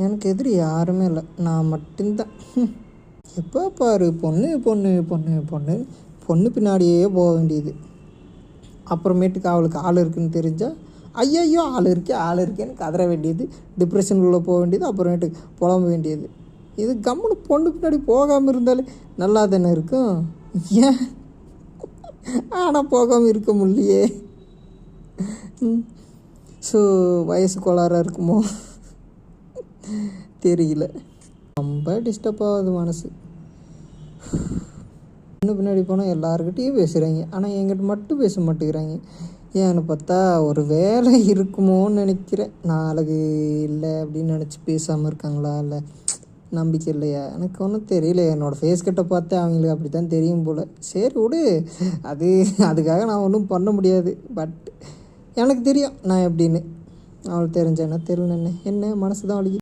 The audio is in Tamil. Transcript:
எனக்கு எதிரி யாருமே இல்லை, நான் மட்டும்தான். எப்போ பாரு பொண்ணு பொண்ணு பொண்ணு பொண்ணு பொண்ணு பின்னாடியே போக வேண்டியது. அப்புறமேட்டுக்கு அவளுக்கு ஆள் இருக்குதுன்னு தெரிஞ்சால் ஐயோ ஆள் இருக்கேன்னு கதற வேண்டியது, டிப்ரெஷனுக்குள்ளே போக வேண்டியது, அப்புறமேட்டுக்கு புலம்ப வேண்டியது. இது கம்முன்னு பொண்ணு பின்னாடி போகாமல் இருந்தாலே நல்லா தானே இருக்கும். ஏன் ஆனால் போகாமல் இருக்க முடியலையே. ஸோ வயசு கோளாறாக இருக்குமோ தெரியல. ரொம்ப டிஸ்டர்ப் ஆகுது மனசு. பொண்ணு பின்னாடி போனால் எல்லாருக்கிட்டையும் பேசுகிறாங்க, ஆனால் என்கிட்ட மட்டும் பேச மாட்டேங்கிறாங்க. ஏன்னு பார்த்தா ஒரு வேலை இருக்குமோன்னு நினைக்கிறேன். நாளைக்கு இல்லை அப்படின்னு நினச்சி பேசாமல் இருக்காங்களா, இல்லை நம்பிக்கை இல்லையா, எனக்கு ஒன்றும் தெரியல. என்னோடய ஃபேஸ் கட்டை பார்த்து அவங்களுக்கு அப்படி தான் தெரியும் போல். சரி விடு, அதுக்காக நான் ஒன்றும் பண்ண முடியாது. பட் எனக்கு தெரியும் நான் எப்படின்னு. அவளுக்கு தெரிஞ்சேன்னா தெரியல, என்ன மனசு தான் வலிக்குது.